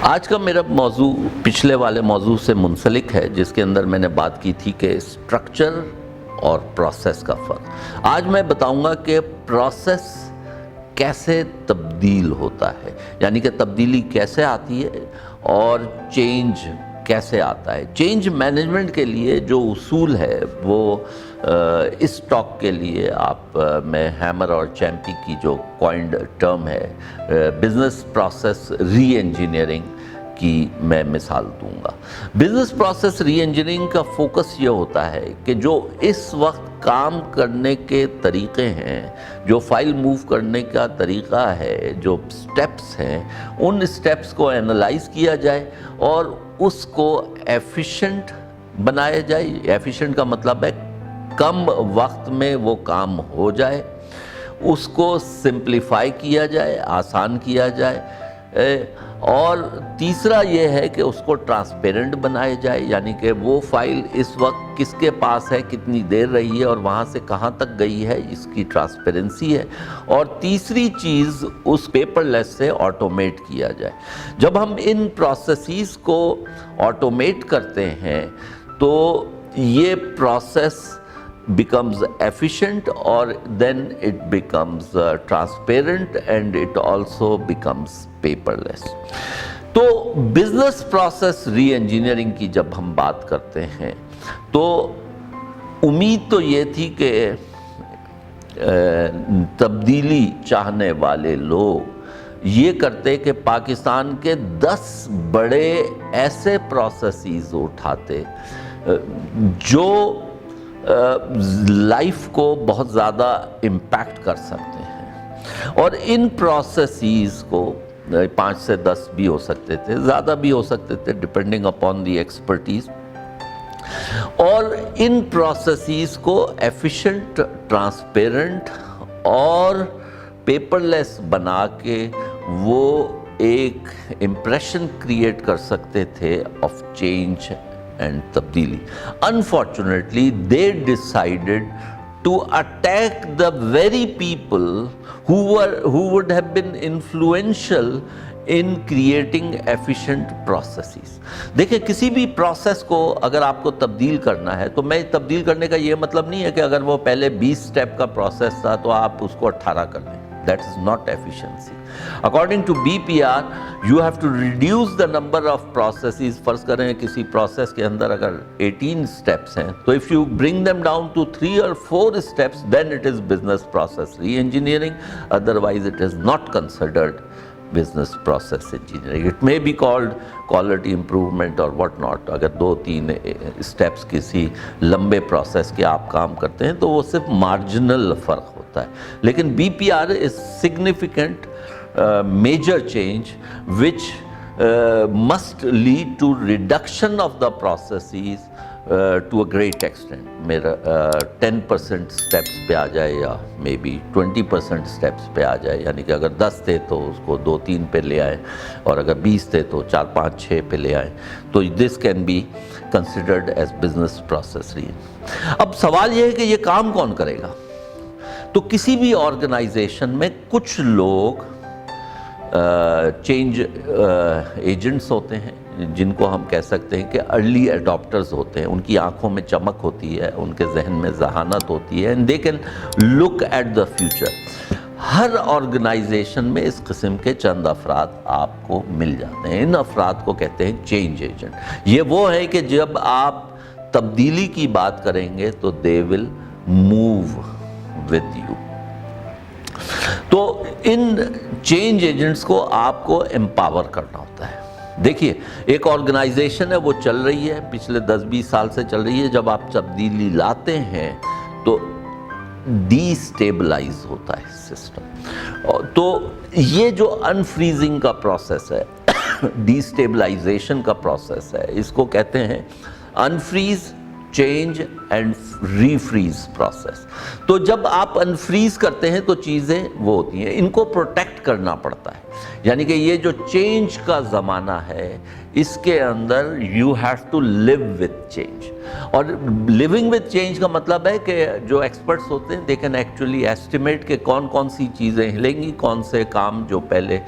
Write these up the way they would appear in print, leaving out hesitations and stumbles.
آج کا میرا موضوع پچھلے والے موضوع سے منسلک ہے، جس کے اندر میں نے بات کی تھی کہ اسٹرکچر اور پروسیس کا فرق۔ آج میں بتاؤں گا کہ پروسیس کیسے تبدیل ہوتا ہے، یعنی کہ تبدیلی کیسے آتی ہے اور چینج کیسے آتا ہے۔ چینج مینجمنٹ کے لیے جو اصول ہے وہ اس ٹاک کے لیے میں ہیمر اور چیمپی کی جو کوائنڈ ٹرم ہے بزنس پروسیس ری انجینئرنگ کی میں مثال دوں گا۔ بزنس پروسیس ری انجینئرنگ کا فوکس یہ ہوتا ہے کہ جو اس وقت کام کرنے کے طریقے ہیں، جو فائل موو کرنے کا طریقہ ہے، جو سٹیپس ہیں، ان سٹیپس کو اینالائز کیا جائے اور اس کو ایفیشنٹ بنایا جائے۔ ایفیشنٹ کا مطلب ہے کم وقت میں وہ کام ہو جائے، اس کو سمپلیفائی کیا جائے، آسان کیا جائے، اور تیسرا یہ ہے کہ اس کو ٹرانسپیرنٹ بنایا جائے، یعنی کہ وہ فائل اس وقت کس کے پاس ہے، کتنی دیر رہی ہے اور وہاں سے کہاں تک گئی ہے، اس کی ٹرانسپیرنسی ہے۔ اور تیسری چیز اس پیپر لیس سے آٹومیٹ کیا جائے۔ جب ہم ان پروسیسز کو آٹومیٹ کرتے ہیں تو یہ process becomes efficient or then it becomes transparent and it also becomes paperless۔ تو بزنس پروسیس ری انجینئرنگ کی جب ہم بات کرتے ہیں تو امید تو یہ تھی کہ تبدیلی چاہنے والے لوگ یہ کرتے کہ پاکستان کے 10 بڑے ایسے پروسیسز اٹھاتے جو لائف کو بہت زیادہ امپیکٹ کر سکتے ہیں، اور ان پروسیسز کو 5 سے 10 بھی ہو سکتے تھے، زیادہ بھی ہو سکتے تھے ڈپینڈنگ اپون دی ایکسپرٹیز، اور ان پروسیسز کو ایفیشنٹ، ٹرانسپیرنٹ اور پیپر لیس بنا کے وہ ایک امپریشن کریٹ کر سکتے تھے آف چینج and تبدیلی۔ Unfortunately, they decided to attack the very people who would have been influential in creating efficient processes۔ دیکھیں، کسی بھی پروسیس کو اگر آپ کو تبدیل کرنا ہے تو میں تبدیل کرنے کا یہ مطلب نہیں ہے کہ اگر وہ پہلے 20 سٹیپ کا پروسیس تھا تو آپ اس کو 18 کر لیں۔ That is not efficiency۔ According to BPR, you have to reduce the number of processes۔ فرض کریں کسی پروسیس کے اندر اگر 18 steps ہیں تو if you bring them down to 3 or 4 steps, then it is business process re-engineering, otherwise it is not considered business process engineering۔ It may be called quality improvement or what not۔ اگر 2-3 steps کسی لمبے process کے آپ کام کرتے ہیں تو وہ صرف مارجنل فرق ہوتا ہے، لیکن BPR is significant major change which must lead to reduction of the processes to a great extent۔ میرا 10% steps پہ آ جائے یا مے بی 20% steps پہ آ جائے، یعنی کہ اگر 10 تھے تو اس کو 2-3 پہ لے آئیں، اور اگر 20 تھے تو 4-5-6 پہ لے آئیں، تو this can be considered as business process re۔ اب سوال یہ ہے کہ یہ کام کون کرے گا؟ تو کسی بھی آرگنائزیشن میں کچھ لوگ چینج ایجنٹس ہوتے ہیں، جن کو ہم کہہ سکتے ہیں کہ ارلی اڈاپٹرز ہوتے ہیں۔ ان کی آنکھوں میں چمک ہوتی ہے، ان کے ذہن میں ذہانت ہوتی ہے، and they can look at the future۔ ہر آرگنائزیشن میں اس قسم کے چند افراد آپ کو مل جاتے ہیں۔ ان افراد کو کہتے ہیں چینج ایجنٹ۔ یہ وہ ہے کہ جب آپ تبدیلی کی بات کریں گے تو they will move with you۔ تو ان چینج ایجنٹس کو آپ کو امپاور کرنا ہوتا ہے۔ دیکھیے، ایک آرگنائزیشن ہے، وہ چل رہی ہے، پچھلے 10-20 سال سے چل رہی ہے۔ جب آپ تبدیلی لاتے ہیں تو ڈی اسٹیبلائز ہوتا ہے سسٹم۔ تو یہ جو انفریزنگ کا پروسیس ہے، ڈی اسٹیبلائزیشن کا پروسیس ہے، اس کو کہتے ہیں unfreeze, change and refreeze process. تو جب آپ انفریز کرتے ہیں تو چیزیں وہ ہوتی ہیں، ان کو پروٹیکٹ کرنا پڑتا ہے، یعنی کہ یہ جو چینج کا زمانہ ہے اس کے اندر you have to live with change. اور لیونگ وتھ چینج کا مطلب ہے کہ جو ایکسپرٹس ہوتے ہیں دے کین ایکچولی ایسٹیمیٹ کہ کون کون سی چیزیں ہلیں گی، کون سے کام جو پہلے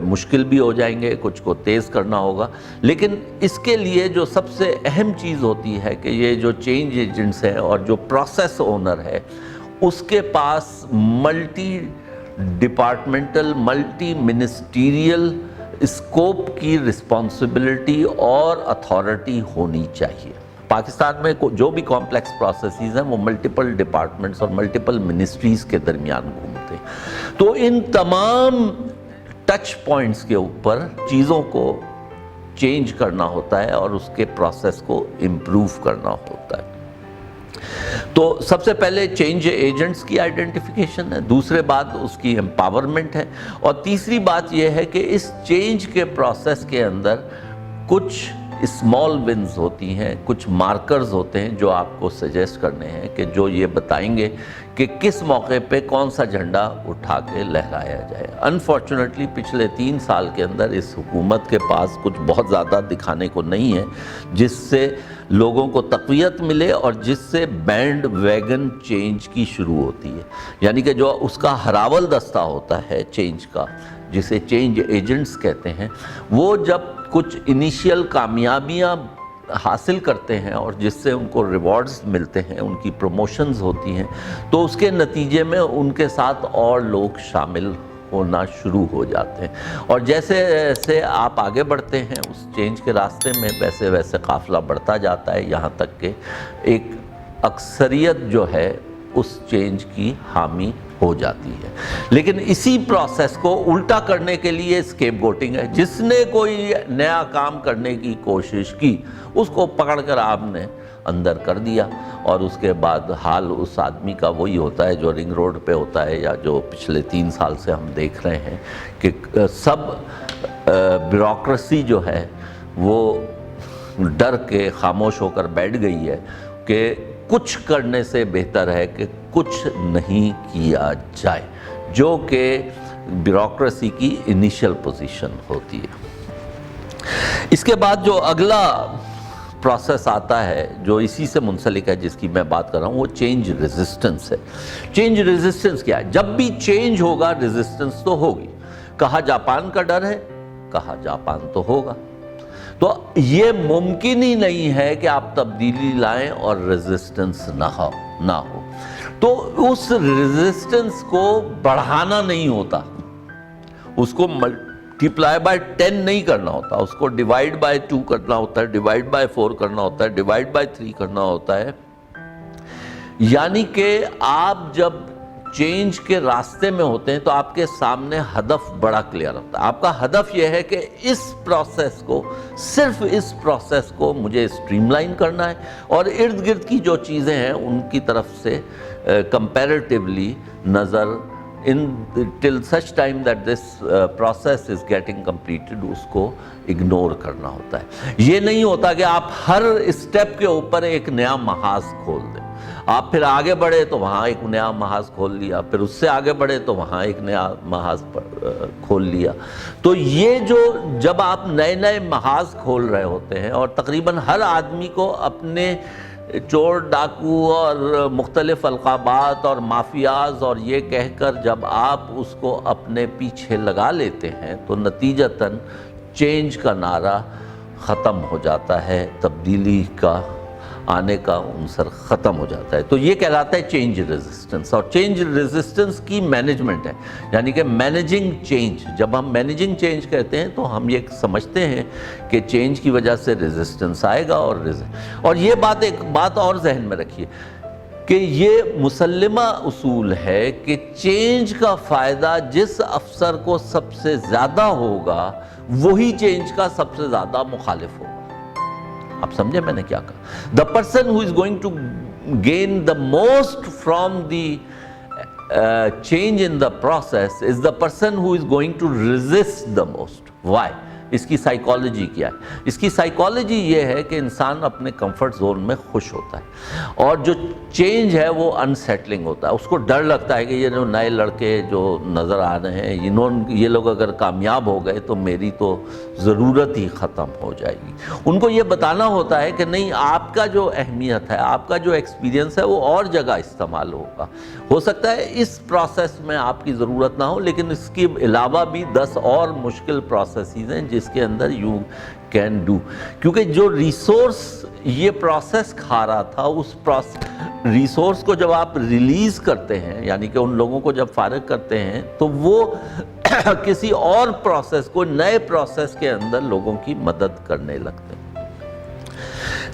مشکل بھی ہو جائیں گے, کچھ کو تیز کرنا ہوگا. لیکن اس کے لیے جو سب سے اہم چیز ہوتی ہے کہ یہ جو چینج ایجنٹس ہیں اور جو پروسیس اونر ہے, اس کے پاس multi departmental, multi ministerial scope کی رسپانسبلٹی اور اتھارٹی ہونی چاہیے. پاکستان میں جو بھی کمپلیکس پروسیسز ہیں وہ ملٹیپل ڈپارٹمنٹس اور ملٹیپل منسٹریز کے درمیان گھومتے ہیں. تو ان تمام ٹچ پوائنٹس کے اوپر چیزوں کو چینج کرنا ہوتا ہے اور اس کے پروسیس کو امپروو کرنا ہوتا ہے. تو سب سے پہلے چینج ایجنٹس کی آئیڈینٹیفیکیشن ہے, دوسرے بات اس کی امپاورمنٹ ہے, اور تیسری بات یہ ہے کہ اس چینج کے پروسیس کے اندر کچھ اسمال ونز ہوتی ہیں, کچھ مارکرز ہوتے ہیں جو آپ کو سجیسٹ کرنے ہیں کہ جو یہ بتائیں گے کہ کس موقع پہ کون سا جھنڈا اٹھا کے لہرایا جائے. انفارچونیٹلی پچھلے 3 سال کے اندر اس حکومت کے پاس کچھ بہت زیادہ دکھانے کو نہیں ہے جس سے لوگوں کو تقویت ملے اور جس سے بینڈ ویگن چینج کی شروع ہوتی ہے. یعنی کہ جو اس کا ہراول دستہ ہوتا ہے چینج کا, جسے چینج ایجنٹس کہتے ہیں, وہ جب کچھ انیشیل کامیابیاں حاصل کرتے ہیں اور جس سے ان کو ریوارڈز ملتے ہیں, ان کی پروموشنز ہوتی ہیں, تو اس کے نتیجے میں ان کے ساتھ اور لوگ شامل ہونا شروع ہو جاتے ہیں. اور جیسے جیسے آپ آگے بڑھتے ہیں اس چینج کے راستے میں, ویسے ویسے قافلہ بڑھتا جاتا ہے, یہاں تک کہ ایک اکثریت جو ہے اس چینج کی حامی ہو جاتی ہے. لیکن اسی پروسیس کو الٹا کرنے کے لیے اسکیپ گوٹنگ ہے. جس نے کوئی نیا کام کرنے کی کوشش کی اس کو پکڑ کر آپ نے اندر کر دیا, اور اس کے بعد حال اس آدمی کا وہی ہوتا ہے جو رنگ روڈ پہ ہوتا ہے, یا جو پچھلے 3 سال سے ہم دیکھ رہے ہیں کہ سب بیوروکریسی جو ہے وہ ڈر کے خاموش ہو کر بیٹھ گئی ہے کہ کچھ کرنے سے بہتر ہے کہ کچھ نہیں کیا جائے, جو کہ بیوروکریسی کی انیشل پوزیشن ہوتی ہے. اس کے بعد جو اگلا پروسیس آتا ہے جو اسی سے منسلک ہے, جس کی میں بات کر رہا ہوں, وہ چینج ریزسٹنس ہے. چینج ریزسٹنس کیا ہے؟ جب بھی چینج ہوگا ریزسٹنس تو ہوگی. کہا جاپان کا ڈر ہے, کہا جاپان تو ہوگا. تو یہ ممکن ہی نہیں ہے کہ آپ تبدیلی لائیں اور ریزسٹنس نہ ہو. تو اس ریزسٹنس کو بڑھانا نہیں ہوتا, اس کو ملٹیپلائی بائی 10 نہیں کرنا ہوتا, اس کو ڈیوائیڈ بائی 2 کرنا ہوتا ہے, ڈیوائیڈ بائی 4 کرنا ہوتا ہے, ڈیوائیڈ بائی 3 کرنا ہوتا ہے. یعنی کہ آپ جب چینج کے راستے میں ہوتے ہیں تو آپ کے سامنے ہدف بڑا کلیئر ہوتا ہے. آپ کا ہدف یہ ہے کہ اس پروسیس کو, صرف اس پروسیس کو مجھے اسٹریم لائن کرنا ہے, اور ارد گرد کی جو چیزیں ہیں ان کی طرف سے comparatively نظر till such time that this process is getting completed اس کو اگنور کرنا ہوتا ہے. یہ نہیں ہوتا کہ آپ ہر اسٹیپ کے اوپر ایک نیا محاذ کھول دیں. آپ پھر آگے بڑھے تو وہاں ایک نیا محاذ کھول لیا, پھر اس سے آگے بڑھے تو وہاں ایک نیا محاذ کھول لیا. تو یہ جو جب آپ نئے نئے محاذ کھول رہے ہوتے ہیں, اور تقریباً ہر آدمی کو اپنے چور ڈاکو اور مختلف القابات اور مافیاز اور یہ کہہ کر جب آپ اس کو اپنے پیچھے لگا لیتے ہیں تو نتیجتاً چینج کا نعرہ ختم ہو جاتا ہے, تبدیلی کا آنے کا عنصر ختم ہو جاتا ہے. تو یہ کہلاتا ہے چینج ریزسٹنس. اور چینج ریزسٹنس کی مینجمنٹ ہے, یعنی کہ مینیجنگ چینج. جب ہم مینیجنگ چینج کہتے ہیں تو ہم یہ سمجھتے ہیں کہ چینج کی وجہ سے ریزسٹنس آئے گا, اور یہ ایک بات اور ذہن میں رکھیے کہ یہ مسلمہ اصول ہے کہ چینج کا فائدہ جس افسر کو سب سے زیادہ ہوگا وہی چینج کا سب سے زیادہ مخالف ہوگا. آپ سمجھے میں نے کیا کہا؟ The person who is going to gain the most from the change in the process is the person who is going to resist the most. Why? اس کی سائیکالوجی کیا ہے؟ اس کی سائیکالوجی یہ ہے کہ انسان اپنے کمفرٹ زون میں خوش ہوتا ہے، اور جو چینج ہے وہ انسیٹلنگ ہوتا ہے، اس کو ڈر لگتا ہے کہ یہ جو نئے لڑکے جو نظر آ رہے ہیں یہ لوگ اگر کامیاب ہو گئے تو میری تو ضرورت ہی ختم ہو جائے گی۔ ان کو یہ بتانا ہوتا ہے کہ نہیں، آپ کا جو اہمیت ہے، آپ کا جو ایکسپیرینس ہے وہ اور جگہ استعمال ہوگا۔ ہو سکتا ہے اس پروسیس میں آپ کی ضرورت نہ ہو، لیکن اس کے علاوہ بھی 10 اور مشکل پروسیسز ہیں جس کے اندر یو کین ڈو، کیونکہ جو ریسورس یہ پروسیس کھا رہا تھا، اس ریسورس کو جب آپ ریلیز کرتے ہیں، یعنی کہ ان لوگوں کو جب فارغ کرتے ہیں، تو وہ کسی اور پروسیس کو، نئے پروسیس کے اندر لوگوں کی مدد کرنے لگتے ہیں۔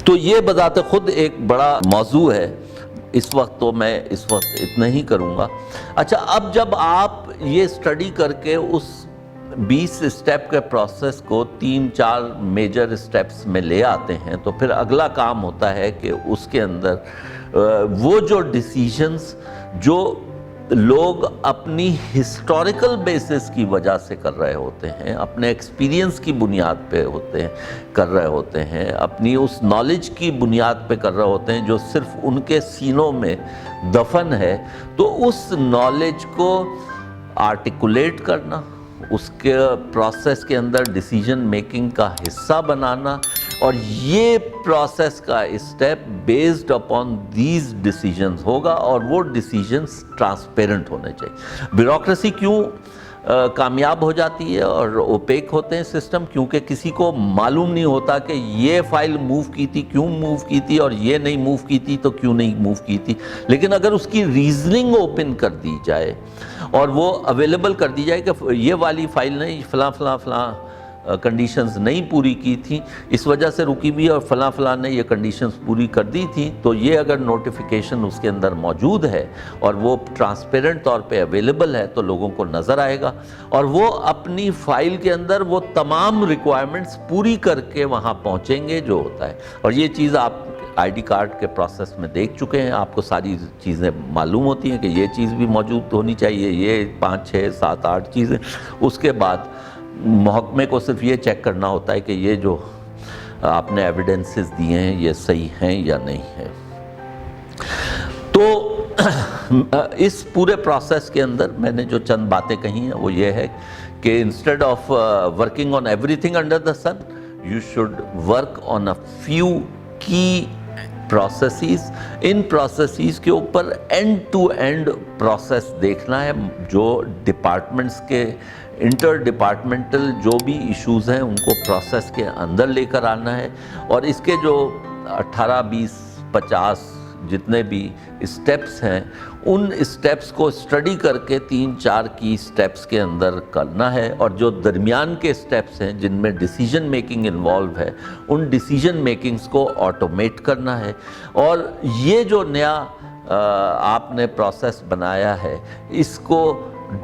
تو یہ بذات خود ایک بڑا موضوع ہے، اس وقت تو میں اس وقت اتنا ہی کروں گا۔ اچھا، اب جب آپ یہ اسٹڈی کر کے اس 20 اسٹیپ کے پروسیس کو 3-4 میجر اسٹیپس میں لے آتے ہیں، تو پھر اگلا کام ہوتا ہے کہ اس کے اندر وہ جو ڈیسیژنز جو لوگ اپنی ہسٹوریکل بیسس کی وجہ سے کر رہے ہوتے ہیں، اپنے ایکسپیرینس کی بنیاد پہ کر رہے ہوتے ہیں، اپنی اس نالج کی بنیاد پہ کر رہے ہوتے ہیں جو صرف ان کے سینوں میں دفن ہے، تو اس نالج کو آرٹیکولیٹ کرنا، اس کے پروسیس کے اندر ڈیسیجن میکنگ کا حصہ بنانا، اور یہ پروسیس کا step based upon these decisions ہوگا، اور وہ ڈیسیجنز ٹرانسپیرنٹ ہونے چاہیے۔ بیوروکریسی کیوں کامیاب ہو جاتی ہے اور اوپیک ہوتے ہیں سسٹم؟ کیونکہ کسی کو معلوم نہیں ہوتا کہ یہ فائل موو کی تھی، کیوں موو کی تھی، اور یہ نہیں موو کی تھی تو کیوں نہیں موو کی تھی۔ لیکن اگر اس کی ریزننگ اوپن کر دی جائے اور وہ اویلیبل کر دی جائے کہ یہ والی فائل نے فلاں فلاں فلاں کنڈیشنز نہیں پوری کی تھی، اس وجہ سے رکی بھی، اور فلاں فلاں نے یہ کنڈیشنز پوری کر دی تھی، تو یہ اگر نوٹیفیکیشن اس کے اندر موجود ہے اور وہ ٹرانسپیرنٹ طور پہ اویلیبل ہے تو لوگوں کو نظر آئے گا، اور وہ اپنی فائل کے اندر وہ تمام ریکوائرمنٹس پوری کر کے وہاں پہنچیں گے جو ہوتا ہے۔ اور یہ چیز آپ آئی ڈی کارڈ کے پروسیس میں دیکھ چکے ہیں، آپ کو ساری چیزیں معلوم ہوتی ہیں کہ یہ چیز بھی موجود ہونی چاہیے، یہ 5 6 7 8 چیزیں۔ اس کے بعد محکمے کو صرف یہ چیک کرنا ہوتا ہے کہ یہ جو آپ نے ایویڈنسز دیے ہیں یہ صحیح ہیں یا نہیں ہیں۔ تو اس پورے پروسیس کے اندر میں نے جو چند باتیں کہی ہیں وہ یہ ہے کہ instead of working on everything under the sun, you should work on a few key processes. ان پروسیسز کے اوپر اینڈ ٹو اینڈ پروسیس دیکھنا ہے، جو ڈپارٹمنٹس کے انٹر ڈپارٹمنٹل جو بھی ایشوز ہیں ان کو پروسیس کے اندر لے کر آنا ہے، اور اس کے جو 18 20 50 جتنے بھی اسٹیپس ہیں ان اسٹیپس کو اسٹڈی کر کے 3-4 کی اسٹیپس کے اندر کرنا ہے، اور جو درمیان کے اسٹیپس ہیں جن میں ڈیسیجن میکنگ انوالو ہے ان ڈیسیجن میکنگز کو آٹومیٹ کرنا ہے۔ اور یہ جو نیا آپ نے پروسیس بنایا ہے اس کو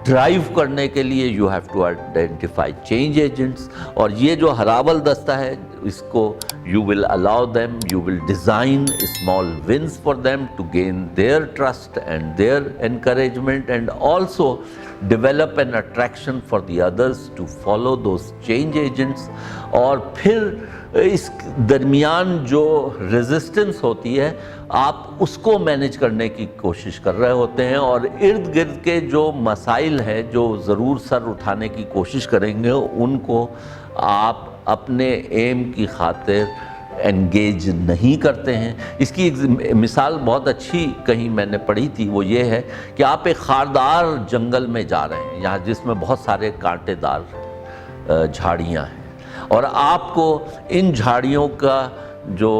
ڈرائیو کرنے کے لیے you have to identify change agents, اور یہ جو ہراول دستہ ہے اس کو you will allow them, you will design small wins for them to gain their trust and their encouragement, and also develop an attraction for the others to follow those change agents۔ اور پھر اس درمیان جو resistance ہوتی ہے آپ اس کو manage کرنے کی کوشش کر رہے ہوتے ہیں، اور ارد گرد کے جو مسائل ہیں جو ضرور سر اٹھانے کی کوشش کریں گے ان کو آپ اپنے ایم کی خاطر انگیج نہیں کرتے ہیں۔ اس کی ایک مثال بہت اچھی کہیں میں نے پڑھی تھی، وہ یہ ہے کہ آپ ایک خاردار جنگل میں جا رہے ہیں یہاں جس میں بہت سارے کانٹے دار جھاڑیاں ہیں، اور آپ کو ان جھاڑیوں کا جو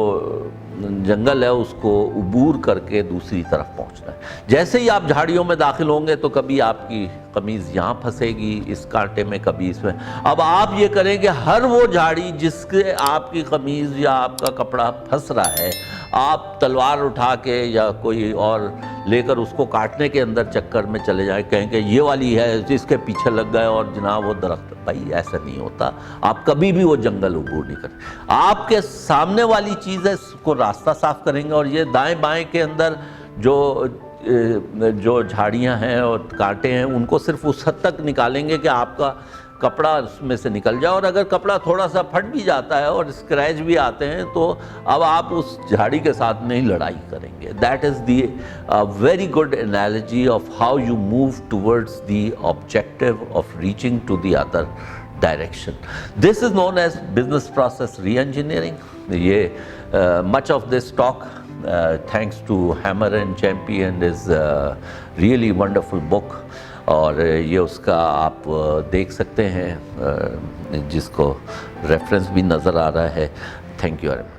جنگل ہے اس کو عبور کر کے دوسری طرف پہنچنا ہے۔ جیسے ہی آپ جھاڑیوں میں داخل ہوں گے تو کبھی آپ کی قمیض یہاں پھنسے گی اس کانٹے میں، کبھی اس میں۔ اب آپ یہ کریں کہ ہر وہ جھاڑی جس کے آپ کی قمیض یا آپ کا کپڑا پھنس رہا ہے آپ تلوار اٹھا کے یا کوئی اور لے کر اس کو کاٹنے کے اندر چکر میں چلے جائیں، کہیں کہ یہ والی ہے جس کے پیچھے لگ گئے اور جناب وہ درخت۔ بھائی ایسا نہیں ہوتا، آپ کبھی بھی وہ جنگل عبور نہیں کرتے۔ آپ کے سامنے والی چیز ہے اس کو راستہ صاف کریں گے، اور یہ دائیں بائیں کے اندر جو جھاڑیاں ہیں اور کانٹے ہیں ان کو صرف اس حد تک نکالیں گے کہ آپ کا کپڑا اس میں سے نکل جائے، اور اگر کپڑا تھوڑا سا پھٹ بھی جاتا ہے اور اسکریچ بھی آتے ہیں تو اب آپ اس جھاڑی کے ساتھ نہیں لڑائی کریں گے. That is the very good analogy of how you move towards the objective of reaching to the other direction. This is known as business process re-engineering. Much of this talk, thanks to Hammer and Champion, is really wonderful book. اور یہ اس کا آپ دیکھ سکتے ہیں جس کو reference بھی نظر آ رہا ہے. Thank you very much.